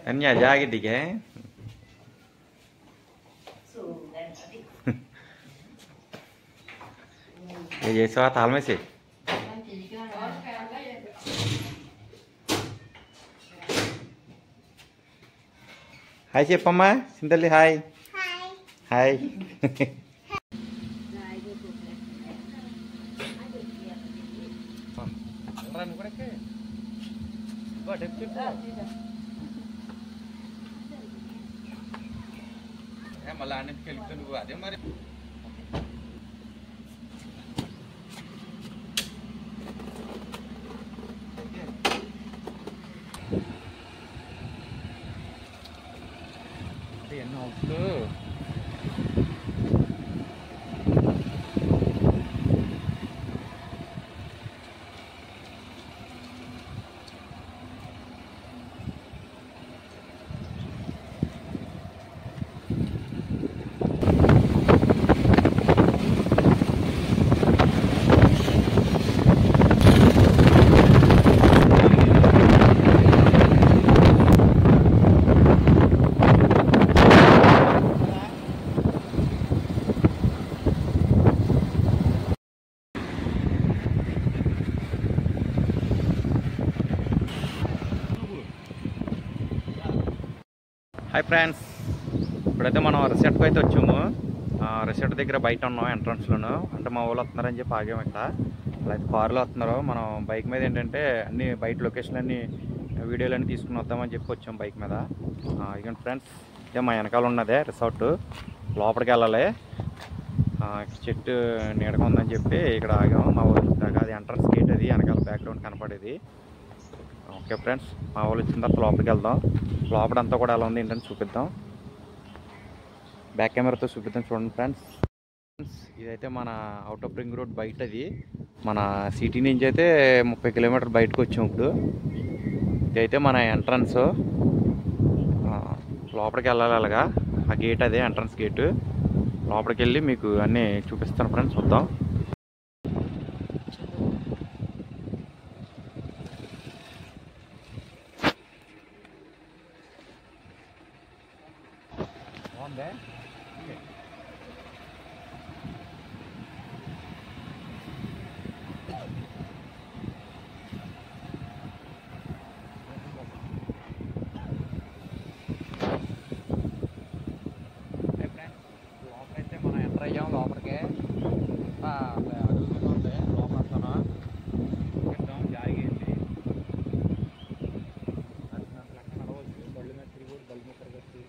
Anh nhà ra cái gì kìa. Vậy xóa tháo mấy xịt. Hai siapa ma? Sintali hai. Hai. Malah aneh kali kedua dia mari. Tiền học cơ. Hi friends, ఇప్పుడైతే మనం రిసార్ట్కి అయితే వచ్చాము. Resort దగ్గర బయట ఉన్నాం ఎంట్రన్స్లోను. అంటే మా వాళ్ళు వస్తున్నారని చెప్పి ఆగాము. ఇక్కడ అయితే కారులో వస్తున్నారు. మనం బైక్ మీద ఏంటంటే అన్ని బయట లొకేషన్ అన్ని వీడియోలు అన్నీ తీసుకుని వద్దామని చెప్పి వచ్చాము బైక్ మీద. ఇక ఫ్రెండ్స్, ఇదే మా వెనకాల ఉన్నదే రిసార్ట్. లోపలికి వెళ్ళాలి. చెట్టు నీడగా ఉందని చెప్పి ఇక్కడ ఆగాము. మా వాళ్ళు దాకా అది ఎంట్రన్స్ గేట్, అది వెనకాల బ్యాక్గ్రౌండ్ కనపడేది. ఓకే ఫ్రెండ్స్, మా వాళ్ళు వచ్చిన తర్వాత లోపలికి వెళ్దాం. లోపలంతా కూడా ఎలా ఉంది ఏంటని చూపిద్దాం. బ్యాక్ కెమెరాతో చూపిద్దాం. చూడండి ఫ్రెండ్స్, ఇదైతే మన అవుట్ ఆఫ్ రింగ్ రోడ్ బయటది. మన సిటీ నుంచి అయితే 30 కిలోమీటర్లు బయటకు వచ్చాం. ఇప్పుడు ఇదైతే మన ఎంట్రన్స్. లోపలికి వెళ్ళాలి అలాగా. ఆ గేట్ అదే ఎంట్రన్స్ గేటు. లోపలికి వెళ్ళి మీకు అన్నీ చూపిస్తాను ఫ్రెండ్స్. చూద్దాం. బాగుందే. లోపలైతే మనం ఎంటర్ అయ్యాం. లోపలికే అడుగుతుంది. లోపల వస్తాను చూపిద్దాం. జారిగేసి నడవచ్చు. బళ్ళు మీద తిరిగి బళ్ళు మీద తిరగచ్చు.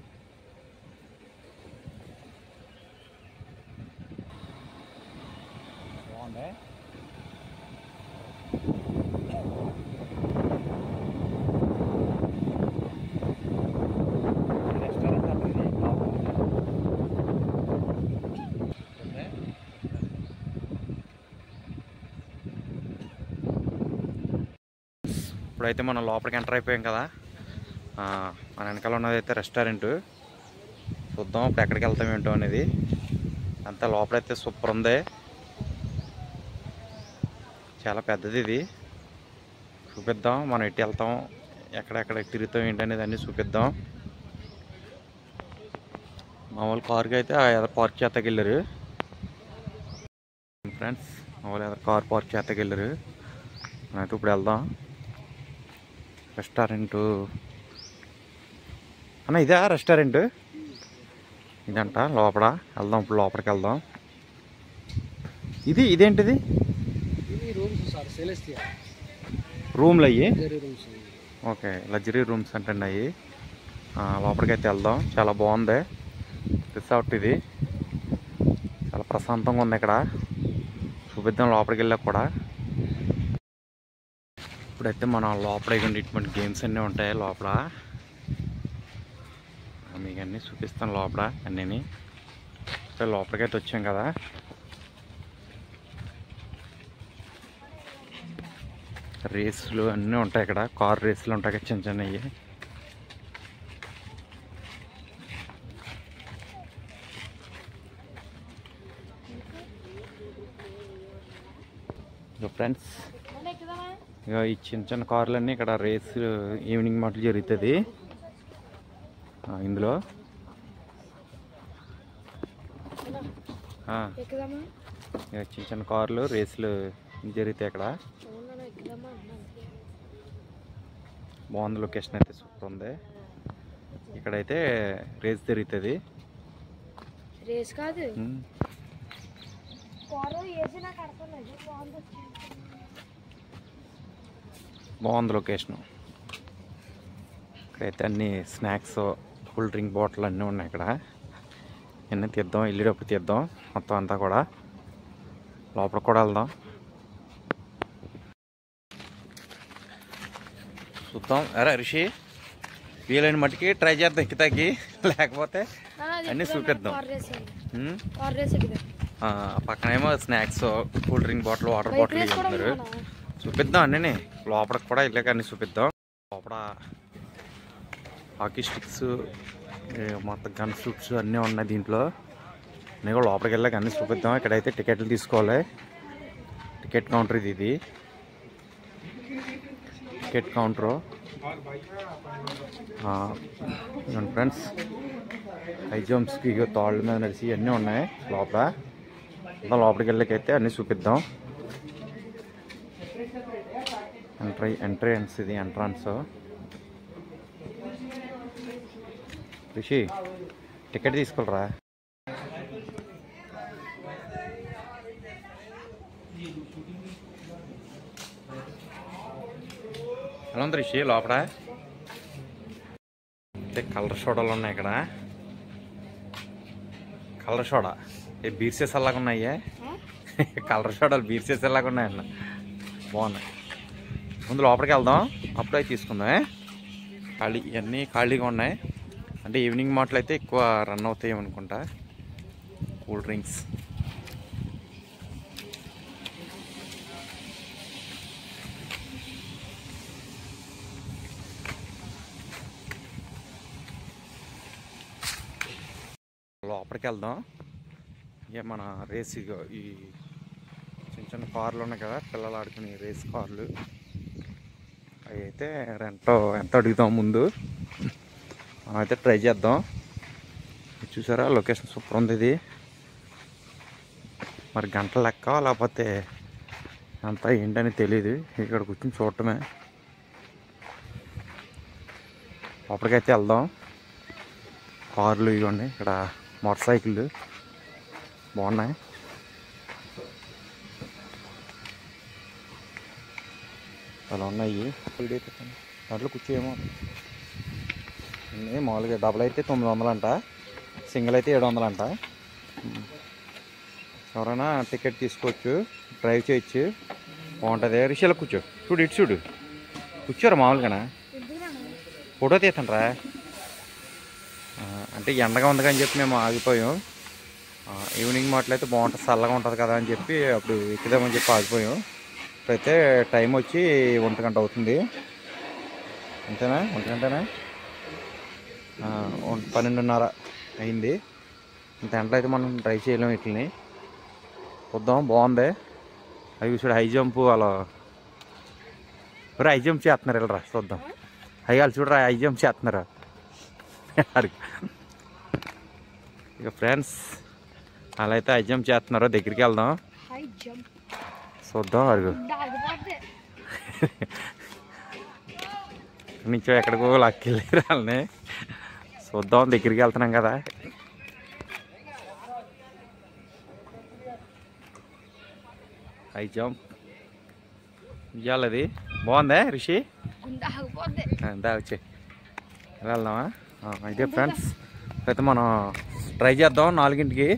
బాగుంది. రెస్టారెంట్ అన్నది ఇప్పుడైతే మనం లోపలికి ఎంటర్ అయిపోయాం కదా. మన వెనకాల ఉన్నది అయితే రెస్టారెంట్. చూద్దాం ఇప్పుడు ఎక్కడికి వెళ్తాం ఏంటో అనేది. అంతా లోపలైతే సూపర్ ఉంది. చాలా పెద్దది ఇది. చూపిద్దాం మనం ఎటు వెళ్తాం, ఎక్కడెక్కడ తిరుగుతాం ఏంటనేది అన్నీ చూపిద్దాం. మామూలు కారుకి అయితే ఎదరు పార్క్ చేతకెళ్ళారు ఫ్రెండ్స్. మామూలు ఎదరు కారు పార్క్ చేతకెళ్ళారు. అయితే ఇప్పుడు వెళ్దాం. రెస్టారెంటు అన్న ఇదే రెస్టారెంట్ ఇదంట. లోపల వెళ్దాం. ఇప్పుడు లోపలికి వెళ్దాం. ఇదేంటిది? రూమ్లు అయ్యి. ఓకే, లగ్జరీ రూమ్స్ అంటండి అవి. లోపలికైతే వెళ్దాం. చాలా బాగుంది రిసార్ట్ ఇది. చాలా ప్రశాంతంగా ఉంది ఇక్కడ. చూపిద్దాం లోపలికి వెళ్ళాక కూడా. ఇప్పుడైతే మనం లోపల ఇటువంటి గేమ్స్ అన్నీ ఉంటాయి లోపల. మీకు అన్నీ చూపిస్తాను లోపల అన్నీ. లోపలికైతే వచ్చాం కదా. రేసులు అన్నీ ఉంటాయి ఇక్కడ. కార్ రేసులు ఉంటాయి చిన్న చిన్నవి. ఫ్రెండ్స్ ఇక ఈ చిన్న చిన్న కార్లన్నీ ఇక్కడ రేస్ ఈవినింగ్ మాటలు జరుగుతుంది ఇందులో. ఇక చిన్న చిన్న కార్లు రేసులు జరుగుతాయి అక్కడ. బాగుంది, లొకేషన్ అయితే సూపర్ ఉంది. ఇక్కడైతే రేస్ జరుగుతుంది. రేస్ కాదు, బాగుంది లొకేషన్. ఇక్కడైతే అన్ని స్నాక్స్, కూల్ డ్రింక్ బాటిల్ అన్నీ ఉన్నాయి. ఇక్కడ అన్నీ తీద్దాం, వెళ్ళేటప్పుడు తీద్దాం మొత్తం అంతా కూడా. లోపలికి కూడా వెళ్దాం, చూద్దాం. అరే రిషి, వీలైన మట్టికి ట్రై చేద్దాం ఎక్కితాకి, లేకపోతే అన్నీ చూపిద్దాం. పక్కనేమో snacks, cool drink bottle, water bottle ఇస్తున్నారు. చూపిద్దాం అన్నీ. లోపలికి కూడా వెళ్ళాక అన్నీ చూపిద్దాం. లోపల హాకీ స్టిక్స్, మొత్తం గన్ ఫ్రూట్స్ అన్నీ ఉన్నాయి దీంట్లో. నేను కూడా లోపలికి వెళ్ళాక అన్నీ చూపిద్దాం. ఇక్కడైతే టికెట్లు తీసుకోవాలి. టికెట్ కౌంటర్ ఇది టికెట్ కౌంటరు ఫ్రెండ్స్. హై జంప్స్కి తాళ్ళ మీద నడిచి అన్నీ ఉన్నాయి లోపల. లోపలికి వెళ్ళకైతే అన్నీ చూపిద్దాం. ఎంట్రన్స్ ఇది ఎంట్రన్స్. రిషి, టికెట్ తీసుకోరా. ఎలా ఉంది రిషి లోపల? అయితే కలర్ సోడాలు ఉన్నాయి ఇక్కడ. కలర్ సోడా బీర్ సీసాలాగా ఉన్నాయి. కలర్ సోడాలు బీర్ సీసాలాగా ఉన్నాయన్న, బాగున్నాయి. ముందు లోపలికి వెళ్దాం, అప్పుడు అయితే తీసుకుందాం. ఖాళీ, ఇవన్నీ ఖాళీగా ఉన్నాయి. అంటే ఈవినింగ్ మాటలు అయితే ఎక్కువ రన్ అవుతాయి అనుకుంటా. కూల్ డ్రింక్స్, లోపలికి వెళ్దాం. ఇక మన రేస్, ఈ చిన్న చిన్న కార్లు ఉన్నాయి కదా, పిల్లలు ఆడుకునే రేస్ కార్లు. అవి అయితే ఎంత అడుగుతాం ముందు. మనం అయితే ట్రై చేద్దాం. చూసారా లొకేషన్ సూపర్ ఉంది ఇది. మరి గంటల లెక్క లేకపోతే అంతా ఏంటని తెలియదు. ఇక్కడ కూర్చొని చూడటమే. లోపలికైతే వెళ్దాం. కార్లు ఇవ్వండి, ఇక్కడ మోటార్ సైకిళ్ళు బాగున్నాయి. అలా ఉన్నాయి. దాంట్లో కూర్చోయేమో మామూలుగా డబుల్ అయితే 900 అంట, సింగిల్ అయితే 700 అంట. ఎవరైనా టికెట్ తీసుకోవచ్చు, డ్రైవ్ చేయొచ్చు, బాగుంటుంది. రిక్షాలో కూర్చో, చూడు ఇటు చూడు, కూర్చోరా మామూలుగానా. ఫోటో తీస్తానరా. అంటే ఎండగా ఉంది అని చెప్పి మేము ఆగిపోయాం. ఈవినింగ్ మాటలైతే బాగుంటుంది, చల్లగా ఉంటుంది కదా అని చెప్పి అప్పుడు ఎక్కుదామని చెప్పి ఆగిపోయాం. ఇప్పుడైతే టైం వచ్చి 1 గంట అవుతుంది. అంతేనా? 1 గంటనా? 12:30 అయింది. ఇంత గంటలో అయితే మనం డ్రైవ్ చేయలేము వీటిని. చూద్దాం, బాగుంది. అవి చూడు, హై జంప్. అలా హై జంప్ చేస్తున్నారు వెళ్ళరా, చూద్దాం. వాళ్ళు చూడరా, హై జంప్ చేస్తున్నారు. ఇక ఫ్రెండ్స్ అలా అయితే హై జంప్ చేస్తున్నారు. దగ్గరికి వెళ్దాం, చూద్దాం. అడుగు నుంచో ఎక్కడికో లాక్కెళ్ళారు వాళ్ళని. చూద్దాం, దగ్గరికి వెళ్తున్నాం కదా. హై జంప్ ఇవ్వాలి. అది బాగుందా రిషి? వచ్చి వెళ్దామా? ఇదే ఫ్రెండ్స్, అయితే మనం ట్రై చేద్దాం 4ంటికి.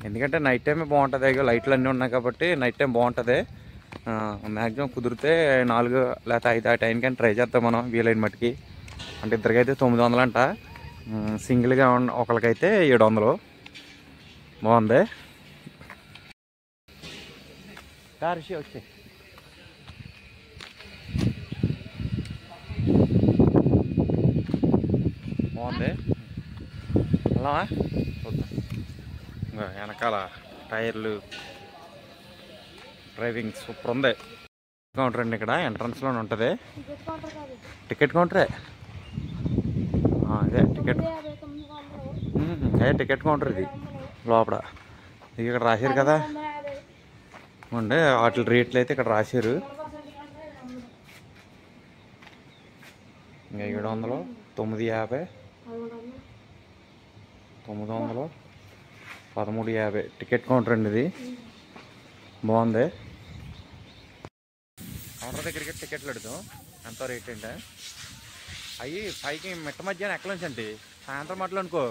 ఎందుకంటే నైట్ టైమే బాగుంటుంది. లైట్లు అన్నీ ఉన్నాయి కాబట్టి నైట్ టైం బాగుంటుంది. మ్యాక్సిమం కుదిరితే 4 లేకపోతే 5 ఆ టైంకని ట్రై చేద్దాం మనం, వీలైన మట్టుకి. అంటే ఇద్దరికైతే 900 అంట, సింగిల్గా ఒకరికైతే 700. బాగుంది. రిషి వచ్చి బాగుంది. అలా చూద్దాం. వెనకాల టైర్లు, డ్రైవింగ్ సూపర్ ఉంది. కౌంటర్ అండి ఇక్కడ ఎంట్రన్స్లోనే ఉంటుంది. టికెట్ కౌంటర్ కాదు. టికెట్ కౌంటరే. అదే టికెట్ అదే టికెట్ కౌంటర్ ఇది లోపల. ఇక్కడ రాశారు కదా ఉండే వాటి రేట్లు అయితే ఇక్కడ రాశారు. ఇంకా 700, 950, 900, 1350 టికెట్ కౌంటర్ అండి ఇది. బాగుంది. కౌంటర్ దగ్గరికి టికెట్లు పెడతాం. ఎంతో రేట్ అంటే అవి పైకి మిట్ట మధ్యాహ్నం ఎక్కలోంచండి. సాయంత్రం అట్లా అనుకో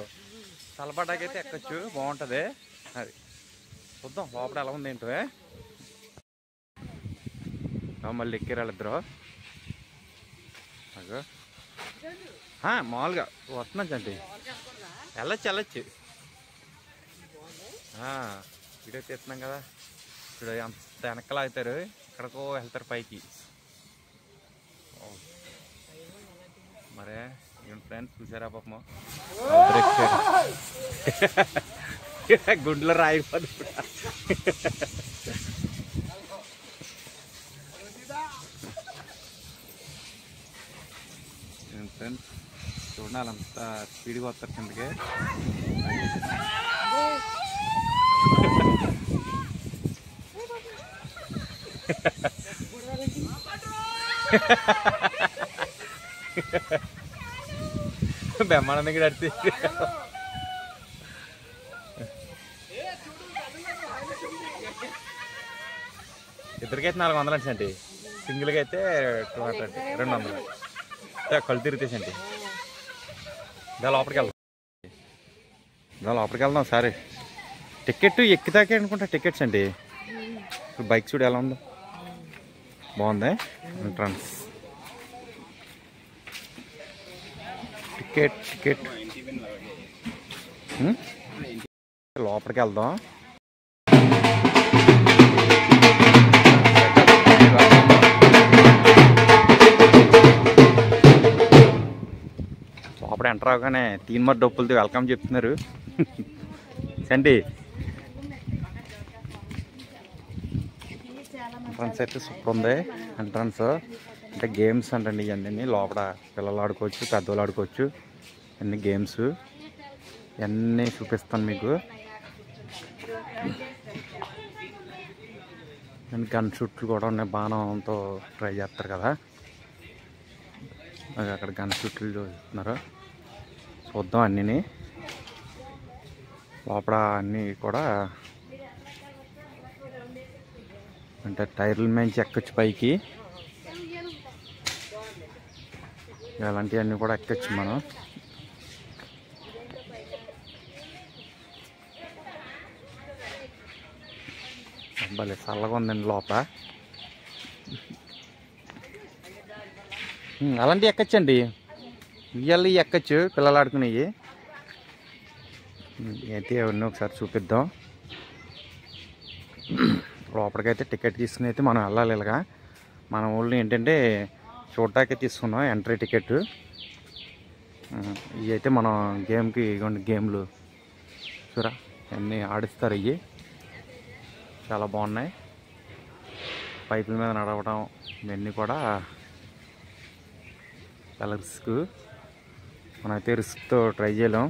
తలపాటాకైతే ఎక్కొచ్చు. బాగుంటుంది. అది చూద్దాం లోపల ఎలా ఉంది ఏంటో. మళ్ళీ ఎక్కిరు వాళ్ళిద్దరు. మామూలుగా వస్తున్నాం చంటి. వెళ్ళొచ్చు. వీడియో తీస్తున్నాం కదా. ఇప్పుడు అంత వెనక్కలు అవుతారు. ఎక్కడికో వెళ్తారు పైకి. మరే ఏం ఫ్రెండ్స్ చూసారా పాపం గుండెలో రాయిపోదు. ఫ్రెండ్స్ చూడాలి అంత స్పీడ్గా వస్తారు కిందకి. బెమ్మానందకి అడితే ఇద్దరికైతే 400 అండి. సింగిల్గా అయితే 200, 200. కళ్ళు తిరిగితేసండి. లోపలికి వెళ్దాం సరే. టికెట్ ఎక్కితాకే అనుకుంటా టికెట్స్ అండి. ఇప్పుడు బైక్ చూడు ఎలా ఉందో. బాగుంది ఎంట్రన్స్. టికెట్ లోపలికి వెళ్దాం. లోపల ఎంటర్ అవగానే తీన్మర్ డప్పులతో వెల్కమ్ చెప్తున్నారు. సండి ఎంట్రన్స్ అయితే సూపర్ ఉంది. ఎంట్రన్స్ అంటే గేమ్స్ అంటండి. ఇవన్నీ లోపల పిల్లలు ఆడుకోవచ్చు, పెద్దవాళ్ళు ఆడుకోవచ్చు. అన్ని గేమ్స్ ఇవన్నీ చూపిస్తాను మీకు. గన్ షూట్లు కూడా ఉన్నాయి. బాణంతో ట్రై చేస్తారు కదా. అక్కడ గన్ షూట్లు చూస్తున్నారు. చూద్దాం అన్నీ. లోపల అన్నీ కూడా అంటే టైర్ల నుంచి ఎక్కొచ్చు పైకి. ఇలాంటివన్నీ కూడా ఎక్కొచ్చు మనం. భలే చల్లగా ఉందండి లోపల. అలాంటివి ఎక్కొచ్చండి. ఇవాళ ఎక్కొచ్చు పిల్లలు ఆడుకునేవి. అయితే అవన్నీ ఒకసారి చూపిద్దాం. లోపలికైతే టికెట్ తీసుకుని అయితే మనం వెళ్ళాలి. ఇలాగా మన ఊళ్ళో ఏంటంటే చూడటానికి తీసుకున్నాం ఎంట్రీ టికెట్. ఇవి అయితే మనం గేమ్కి ఇవ్వండి గేమ్లు చూరా అన్నీ ఆడిస్తారు. ఇవి చాలా బాగున్నాయి. పైపుల మీద నడవడం ఇవన్నీ కూడా చాలా రిస్క్. మనమైతే రిస్క్తో ట్రై చేయలేం.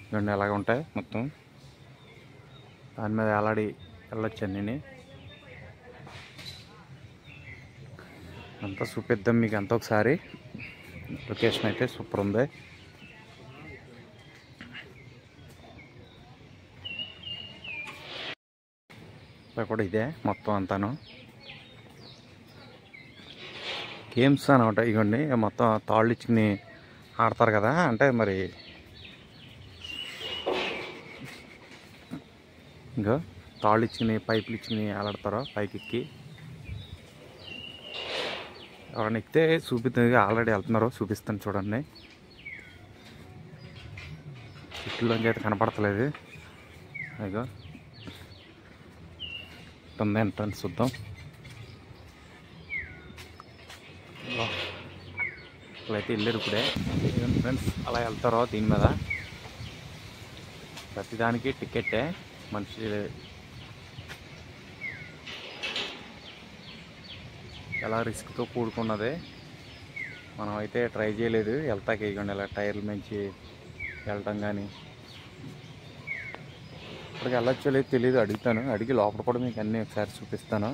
ఇవన్నీ ఎలాగ ఉంటాయి మొత్తం. దాని మీద అలాడి వెళ్ళొచ్చు అన్నీ. అంతా చూపిద్దాం మీకు అంతా ఒకసారి. లొకేషన్ అయితే సూపర్ ఉంది. కూడా ఇదే మొత్తం అంతాను గేమ్స్ అనమాట. ఇవ్వండి మొత్తం తాళ్ళు ఇచ్చుకుని ఆడతారు కదా. అంటే మరి ఇంకా తాళ్ళు ఇచ్చుకుని పైపులు ఇచ్చుకుని ఆలాడతారు పైకి ఎక్కి. ఎవరైనా ఎక్కితే చూపిస్తుంది. ఆల్రెడీ వెళ్తున్నారు. చూపిస్తాను చూడండి. చెట్లలోంచి అయితే కనపడతలేదు. అదిగో ఉంది ఎంట్రన్స్. చూద్దాం. ఇట్లయితే వెళ్ళారు ఇప్పుడే ఫ్రెండ్స్. అలా వెళ్తారో దీని మీద. ప్రతిదానికి టికెట్టే. మనిషి చాలా రిస్క్తో కూడుకున్నది. మనం అయితే ట్రై చేయలేదు వెళ్తాకి. ఇవ్వండి ఇలా టైర్ల నుంచి వెళ్ళటం కానీ. ఇక్కడికి వెళ్ళొచ్చో లేదు తెలియదు, అడుగుతాను. అడిగి లోపల కూడా మీకు అన్నీ ఒకసారి చూపిస్తాను.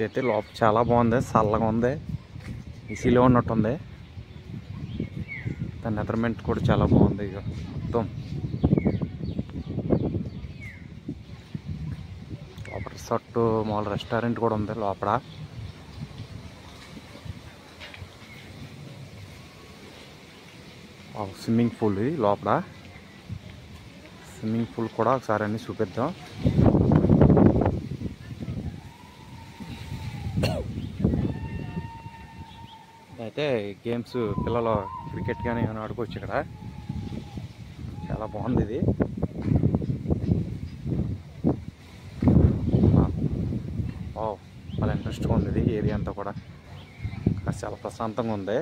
అయితే లోపల చాలా బాగుంది, చల్లగా ఉంది, ఏసీలో ఉన్నట్టుంది. దాని మెజర్మెంట్ కూడా చాలా బాగుంది. ఇక మొత్తం లోపల రిసార్ట్ మామూలు రెస్టారెంట్ కూడా ఉంది లోపల. స్విమ్మింగ్ పూల్ లోపల. స్విమ్మింగ్ పూల్ కూడా ఒకసారి అన్నీ చూపిద్దాం. అయితే గేమ్స్ పిల్లలు క్రికెట్ కానీ ఏమైనా ఆడుకోవచ్చు ఇక్కడ. చాలా బాగుంది ఇది. చాలా ఇంట్రెస్ట్గా ఉంది ఇది. ఏరియా అంతా కూడా చాలా ప్రశాంతంగా ఉంది.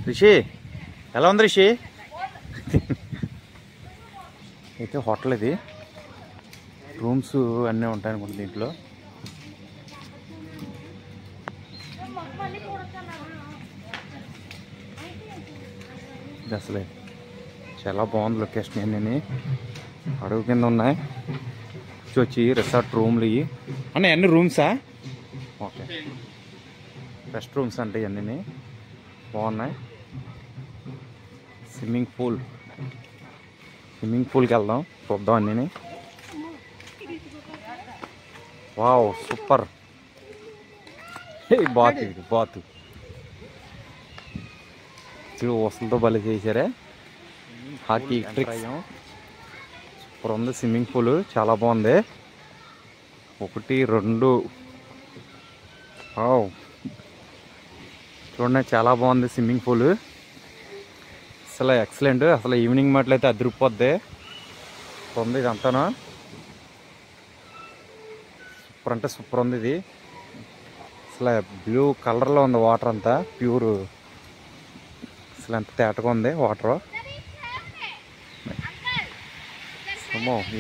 రిషి ఎలా ఉంది రిషి? అయితే హోటల్ ఇది. రూమ్స్ అన్నీ ఉంటాయి అనుకుంటుంది దీంట్లో. ఇది అసలే చాలా బాగుంది లొకేషన్. అన్నీ అడుగు కింద ఉన్నాయి. వచ్చి రిసార్ట్ రూమ్లు ఇవి అన్నీ. అన్ని రూమ్సా? ఓకే, రెస్ట్ రూమ్స్ అంటే ఇవన్నీ బాగున్నాయి. స్విమ్మింగ్ పూల్కి వెళ్దాం, చూద్దాం అన్నీ. Wow super. బాతు ఇది బాతు వసలతో భలే చేశారే. హాకీ ట్రిక్స్ సూపర్ ఉంది. స్విమ్మింగ్ పూల్ చాలా బాగుంది. 1 2 వావ్ చూడండి, చాలా బాగుంది స్విమ్మింగ్ పూల్. అసలు ఎక్సలెంట్. అసలు ఈవినింగ్ మాటలైతే అదిరిపోద్ది ఉంది ఇదంతాను. సూపర్ అంటే సూపర్ ఉంది ఇది. అసలు బ్లూ కలర్లో ఉంది వాటర్ అంతా, ప్యూర్. అసలు ఎంత తేటగా ఉంది water.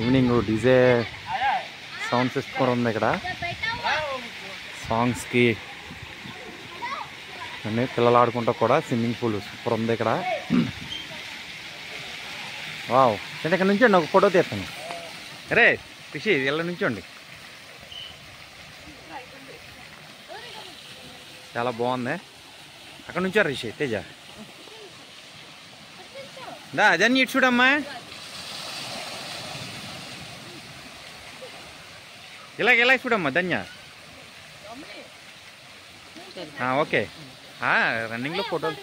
Evening DJ sound system కూడా ఉంది ఇక్కడ. సాంగ్స్కి అన్నీ పిల్లలు ఆడుకుంటా కూడా స్విమ్మింగ్ పూల్ సూపర్ ఉంది ఇక్కడ. వావ్, అంటే ఇక్కడ నుంచండి ఒక ఫోటో తీస్తాను. అరే రిషి ఇలా నుంచోండి. చాలా బాగుంది. అక్కడ నుంచారు రిషి. తేజ దా అదన్నీ ఇటు చూడమ్మా. ఇలా చూడమ్మా ధన్య. ఓకే, రన్నింగ్లో ఫోటోలు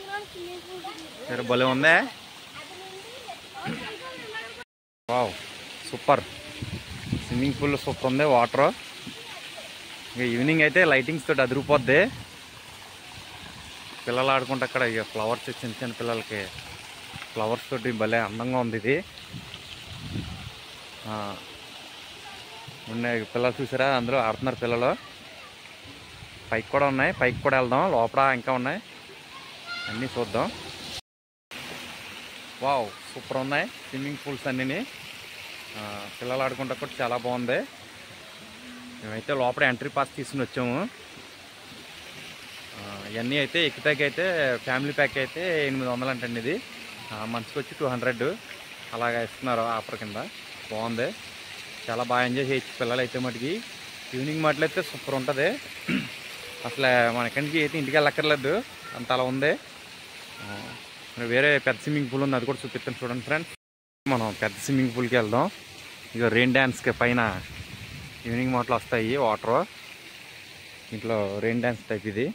సరే భలే ఉందా. Wow super. Swimming pool super ఉంది వాటర్. ఇంకా ఈవినింగ్ అయితే లైటింగ్స్ తోటి అదిరిపోద్ది. పిల్లలు ఆడుకుంటే అక్కడ ఇక ఫ్లవర్స్, చిన్న చిన్న పిల్లలకి ఫ్లవర్స్ తోటి భలే అందంగా ఉంది ఇది. ఉన్నాయి పిల్లలు చూసారా, అందులో ఆడుతున్నారు పిల్లలు. పైకి కూడా ఉన్నాయి, పైకి కూడా వెళ్దాం. లోపల ఇంకా ఉన్నాయి, అన్నీ చూద్దాం. వావ్ సూపర్ ఉన్నాయి స్విమ్మింగ్ పూల్స్ అన్నీ. పిల్లలు ఆడుకుంటా కూడా చాలా బాగుంది. మేమైతే లోపల ఎంట్రీ పాస్ తీసుకుని వచ్చాము. ఇవన్నీ అయితే ఎక్కితాకైతే ఫ్యామిలీ ప్యాక్ అయితే 800 అంటండి. ఇది మనిషికి వచ్చి 200 అలాగా ఇస్తున్నారు ఆఫర్ కింద. బాగుంది, చాలా బాగా ఎంజాయ్ చేయొచ్చు పిల్లలు అయితే. మటుకి ఈవినింగ్ మాటలైతే సూపర్ ఉంటుంది. అసలు మన ఇక్కడి నుంచి అయితే ఇంటికి వెళ్ళక్కర్లేదు, అంత అలా ఉంది. వేరే పెద్ద స్విమ్మింగ్ పూల్ ఉంది, అది కూడా చూపిస్తాను చూడండి ఫ్రెండ్స్. మనం పెద్ద స్విమ్మింగ్ పూల్కి వెళ్దాం. ఇక రెయిన్ డ్యాన్స్కి పైన ఈవినింగ్ మాటలు వస్తాయి వాటర్. ఇంట్లో రెయిన్ డ్యాన్స్ టైప్ ఇది.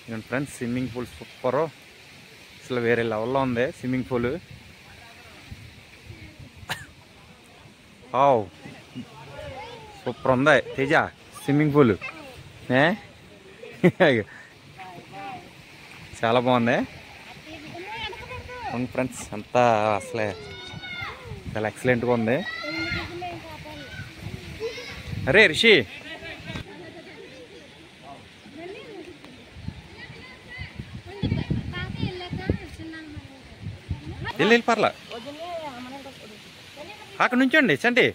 ఇక ఫ్రెండ్స్ స్విమ్మింగ్ పూల్ సూపరు, అసలు వేరే లెవెల్లో ఉంది స్విమ్మింగ్ పూల్. సూపర్ ఉంది తేజ స్విమ్మింగ్ పూల్. చాలా బాగుంది. అవును ఫ్రెండ్స్, అంతా అసలే చాలా ఎక్సలెంట్గా ఉంది. అరే రిషి వెళ్ళి పర్లా. అక్కడ నుంచోండి చంటి.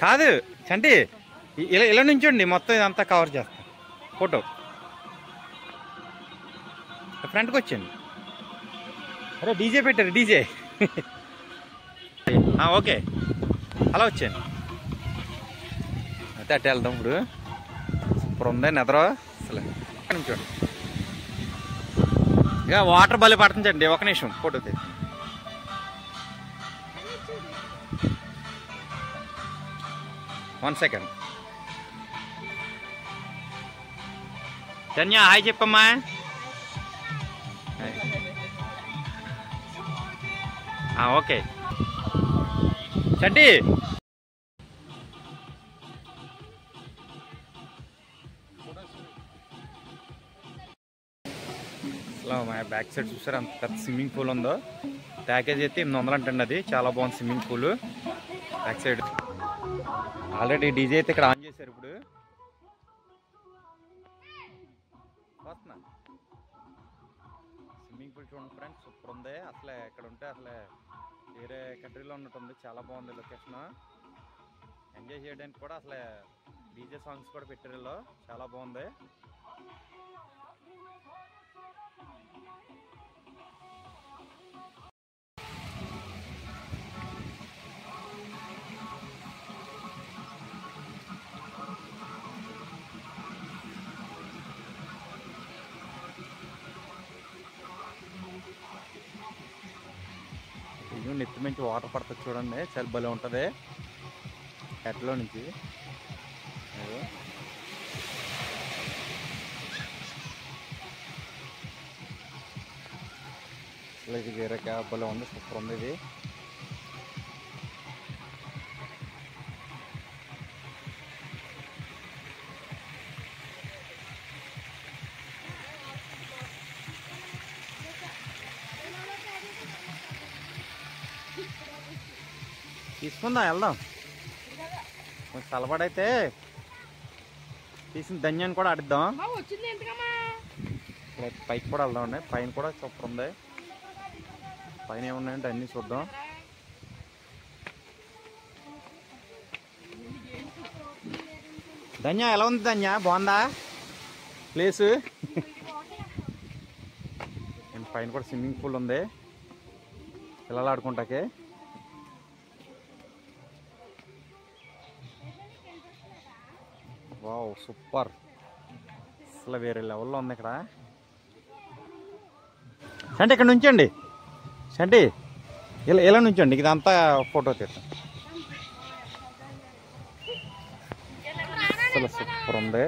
కాదు చంటి, ఇలా ఇలా నుంచోండి, మొత్తం ఇదంతా కవర్ చేస్తాం. ఫోటో ఫ్రంట్కి వచ్చండి. అరే డీజే పెట్టారు, డీజే. ఓకే అలా వచ్చాను. అయితే అట్టే వెళ్దాం ఇప్పుడు. సూపర్ ఉంది నిద్ర అసలు. చూడండి ఇక వాటర్ బలి పడుతుందండి. ఒక నిమిషం ఫోటో తీ. 1 సెకండ్. ధన్య హాయ్ చెప్పమ్మా. ఓకే చంటి. అసలు మా బ్యాక్ సైడ్ చూసారు అంత పెద్ద స్విమ్మింగ్ పూల్ ఉందో. ప్యాకేజ్ అయితే 800 అంటండి. అది చాలా బాగుంది swimming pool back side. Already DJ అయితే ఇక్కడ ఆన్ చేశారు. ఇప్పుడు వస్తున్నా. స్విమ్మింగ్ పూల్ చూడండి ఫ్రెండ్స్, సూపర్ ఉంది. అసలే ఇక్కడ ఉంటే అసలే వేరే కంట్రీలో ఉన్నట్టుంది. చాలా బాగుంది లొకేషన్. ఎంజాయ్ చేయడానికి కూడా అసలే డీజే సాంగ్స్ కూడా పెట్టారు. చాలా బాగుంది. నెత్తి నుంచి వాటర్ పడుతుంది చూడండి, చాలా భలే ఉంటుంది హెడ్లో నుంచి. అసలు ఇది వేరే క్యాబ్ భలే ఉంది, సూపర్ ఉంది ఇది. తీసుకుందాం వెళ్దాం. కొంచెం చల్లబడైతే తీసిన ధన్యాన్ని కూడా ఆడిద్దాం. పైకి కూడా వెళ్దాం అండి. పైన కూడా సూపర్ ఉంది. పైన ఏమున్నాయంటే అన్నీ చూద్దాం. ధన్య ఎలా ఉంది ధన్య, బాగుందా ప్లేసు? పైన కూడా స్విమ్మింగ్ పూల్ ఉంది పిల్లలు ఆడుకుంటాకే. వావ్ సూపర్, అసలు వేరే లెవెల్లో ఉంది ఇక్కడ. అంటే ఇక్కడ నుంచండి అంటే ఇలా నుంచండి, ఇదంతా ఫోటో తీస్తాం. అసలు సూపర్ ఉంది.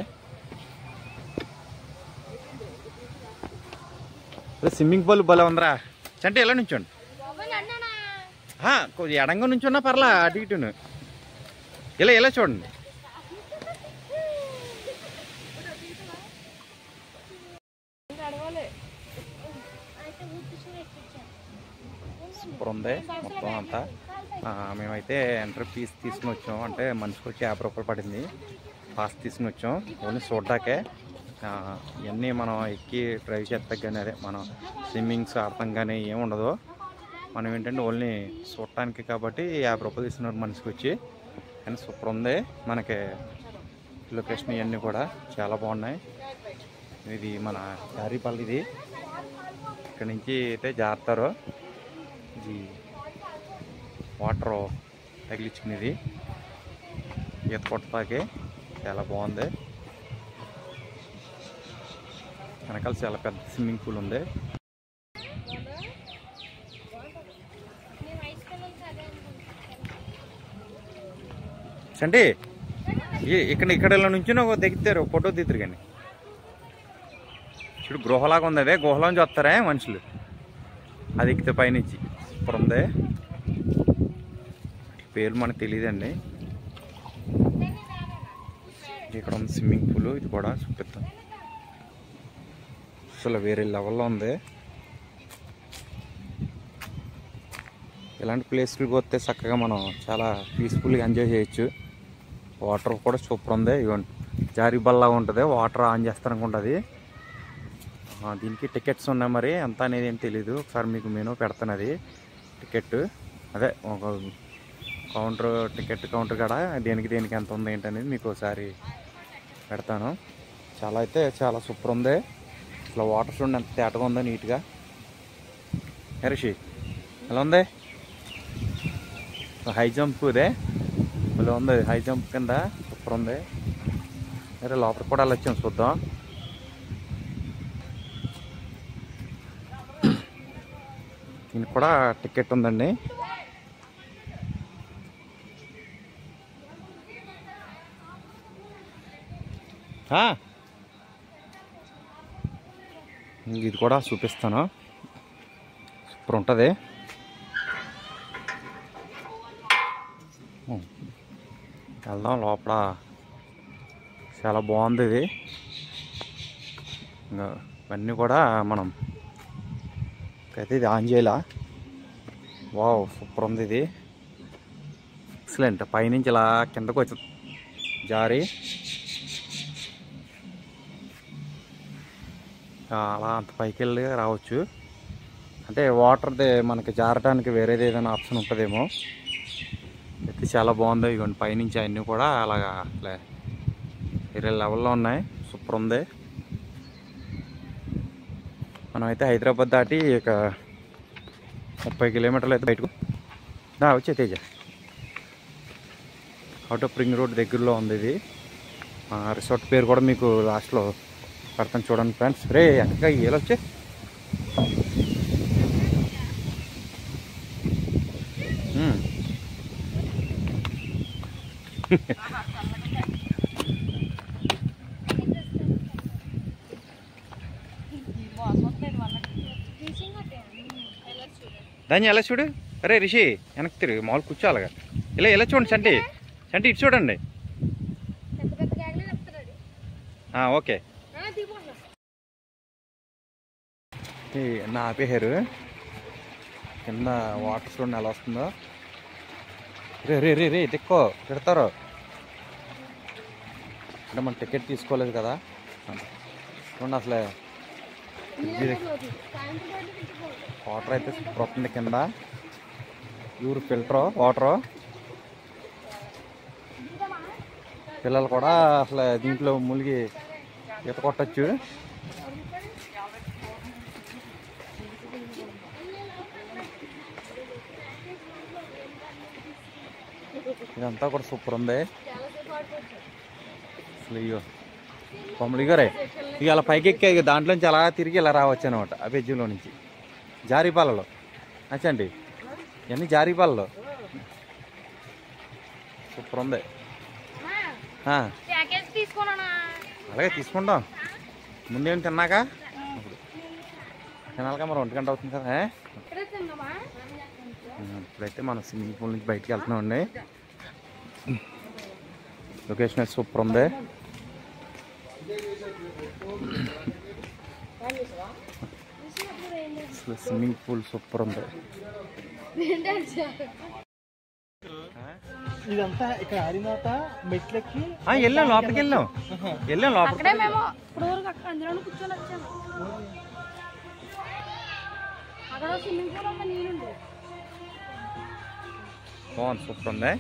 స్విమ్మింగ్ పూల్ భలే ఉందిరా. అంటే ఇలా నుంచోండి, కొద్దిగా ఎడంగా నుంచున్నా పర్లా, అటు ఇటును ఇలా చూడండి. సూపర్ ఉంది మొత్తం అంతా. మేమైతే ఎంట్రీ ఫీజ్ తీసుకుని వచ్చాం, అంటే మనిషికి వచ్చి 50 రూపాయలు పడింది. పాస్ తీసుకుని వచ్చాం ఓన్లీ చూడ్డాకే. ఇవన్నీ మనం ఎక్కి డ్రైవ్ చేస్తాం కానీ, అదే మనం స్విమ్మింగ్స్ ఆడతాం కానీ ఏముండదు. మనం ఏంటంటే ఓన్లీ చూడటానికి కాబట్టి 50 రూపాయలు తీసుకున్నారు మనిషికి వచ్చి. కానీ సూపర్ ఉంది. మనకి లొకేషన్ ఇవన్నీ కూడా చాలా బాగున్నాయి. ఇది మన జారీపల్లి. ఇది ఇక్కడ నుంచి అయితే జారుతారు. ఇది వాటర్ తగిలించుకునేది ఈత కొట్టడానికి చాలా బాగుంది. వెనకాల చాలా పెద్ద స్విమ్మింగ్ పూల్ ఉంది. అంటే ఇక్కడ నుంచి ఒక దిగుతారు, ఫోటో దిగుతారు. కానీ ఇప్పుడు గృహలాగా ఉంది. అదే గుహలోంచి వస్తారా మనుషులు, అది ఎక్కితే పైనుంచి. సూపర్ ఉంది. పేరు మనకు తెలియదండి. ఇక్కడ ఉంది స్విమ్మింగ్ పూల్. ఇది కూడా చూపిస్తాం. అసలు వేరే లెవెల్లో ఉంది. ఇలాంటి ప్లేస్కి వస్తే చక్కగా మనం చాలా పీస్ఫుల్గా ఎంజాయ్ చేయొచ్చు. వాటర్ కూడా సూపర్ ఉంది. ఇవ్వండి జారీ బల్లాగా ఉంటుంది. వాటర్ ఆన్ చేస్తారనుకుంటుంది. దీనికి టికెట్స్ ఉన్నాయి, మరి ఎంత అనేది ఏం తెలీదు. ఒకసారి మీకు మెనూ పెడతాను. అది టికెట్ అదే ఒక కౌంటర్ టికెట్ కౌంటర్ కాడ దేనికి ఎంత ఉంది ఏంటనేది మీకు ఒకసారి పెడతాను. చాలా సూపర్ ఉంది. అసలు వాటర్ చూడండి ఎంత తేటగా ఉందో నీట్గా. రిషి ఎలా ఉంది? హై జంప్ ఇదే ఇలా ఉంది. హై జంప్ కింద సూపర్ ఉంది. సరే లోపలికి కూడా వెళ్ళొచ్చాం, చూద్దాం. దీనికి కూడా టికెట్ ఉందండి. ఇది కూడా చూపిస్తాను, సూపర్ ఉంటుంది. వెళ్దాం లోపల. చాలా బాగుంది ఇది. ఇంకా ఇవన్నీ కూడా మనం అయితే ఇది ఆన్ చేయాలా. వావ్ సూపర్ ఉంది ఇది. ఎక్సలెంట్. పైనుంచి ఇలా కిందకు వచ్చి జారి అలా అంత పైకి వెళ్ళి రావచ్చు. అంటే వాటర్ది మనకి జారడానికి వేరేది ఏదైనా ఆప్షన్ ఉంటుందేమో. అయితే చాలా బాగుంది. ఇవ్వండి పైనుంచి అన్నీ కూడా అలాగా వేరే లెవెల్లో ఉన్నాయి. సూపర్ ఉంది. మనమైతే హైదరాబాద్ దాటి ఇక 30 కిలోమీటర్లు అయితే బయటకు వచ్చే Teja out of ring road దగ్గరలో ఉంది ఇది. రిసార్ట్ పేరు కూడా మీకు లాస్ట్లో పెడతాను చూడండి ఫ్రెండ్స్. రే వెనక ఏలొచ్చే దాన్ని ఎలా చూడు. అరే రిషి వెనక్కి తిరిగి మామూలు కూర్చోాలిగా. ఇలా చూడండి. చంటి ఇటు చూడండి. ఓకే నా ఆపేహారు. కింద వాటర్ చూడండి ఎలా వస్తుందో. రే దిక్కో పెడతారు అంటే మనం టికెట్ తీసుకోలేదు కదా. చూడండి అసలే వాటర్ అయితే సూపర్ వస్తుంది. కింద ప్యూర్ ఫిల్టర్ వాటరు. పిల్లలు కూడా అసలు దీంట్లో మునిగి ఈత కొట్టచ్చు. ఇదంతా కూడా సూపర్ ఉంది అసలు. ఇగో కొమ్మలు గారే ఇక అలా పైకి ఎక్కే దాంట్లోంచి అలా తిరిగి ఇలా రావచ్చు అనమాట. ఆ బెజ్జులో నుంచి జారీపాలలో నచ్చండి. ఇవన్నీ జారీపాలలో సూపర్ ఉంది. అలాగే తీసుకుంటాం. ముందేం తిన్నాక తినాలిగా మరి 1 గంట అవుతుంది కదా. ఇప్పుడైతే మనం స్విమ్మింగ్ పూల్ నుంచి బయటికి వెళ్తున్నామండి. లొకేషన్ సూపర్ ఉంది. స్విమ్మింగ్ పూల్ సూపర్ ఉంది. ఇదంతా ఇక్కడ ఆడినాక మెట్లెక్కి వెళ్ళాం లోపలికి వెళ్ళాం లోపలికి. బాగుంది సూపర్ ఉంది.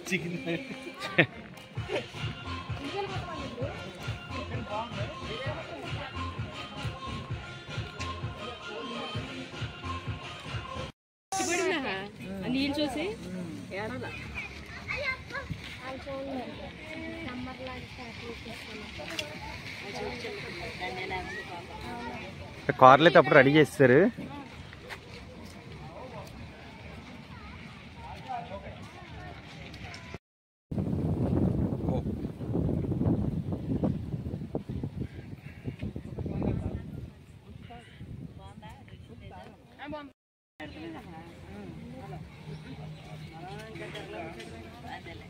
చికెన్ నీళ్ళు చూసి కార్లు అయితే అప్పుడు రెడీ చేస్తారు.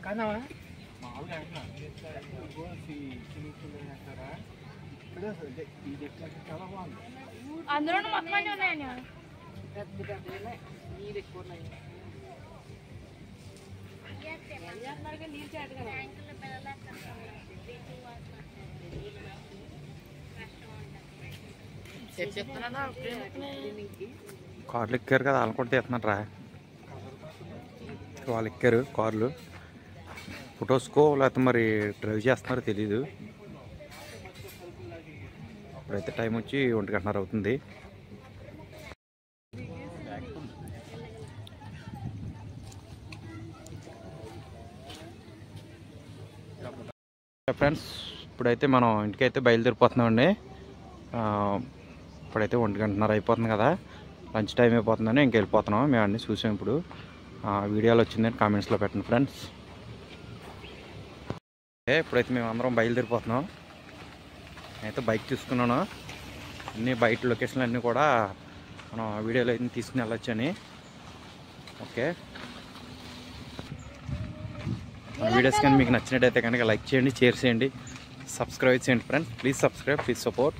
కాదవా అందులో మొత్తం అన్నీ ఉన్నాయని కార్లు ఎక్కారు కదా, వాళ్ళు కూడా తీస్తున్నారు రా. వాళ్ళు ఎక్కారు కార్లు, ఫొటోస్కో లేకపోతే మరి డ్రైవ్ చేస్తున్నారో తెలీదు. ఇప్పుడైతే టైం వచ్చి 1:30 అవుతుంది. ఫ్రెండ్స్ ఇప్పుడైతే మనం ఇంటికైతే బయలుదేరిపోతున్నామండి. ఇప్పుడైతే 1:30 అయిపోతుంది కదా, లంచ్ టైం అయిపోతుందని ఇంక వెళ్ళిపోతున్నాం. మేము అన్నీ చూసాం. ఇప్పుడు వీడియోలో వచ్చిందని కామెంట్స్లో పెట్టండి ఫ్రెండ్స్. ఇప్పుడైతే మేము అందరం బయలుదేరిపోతున్నాం. నేనైతే బైక్ తీసుకున్నాను. అన్ని బయట లొకేషన్లు అన్నీ కూడా మనం వీడియోలో అయితే తీసుకుని వెళ్ళొచ్చు అని. ఓకే, మన వీడియోస్ కానీ మీకు నచ్చినట్టయితే కనుక లైక్ చేయండి, షేర్ చేయండి, సబ్స్క్రైబ్ చేయండి friends. Please subscribe, please support.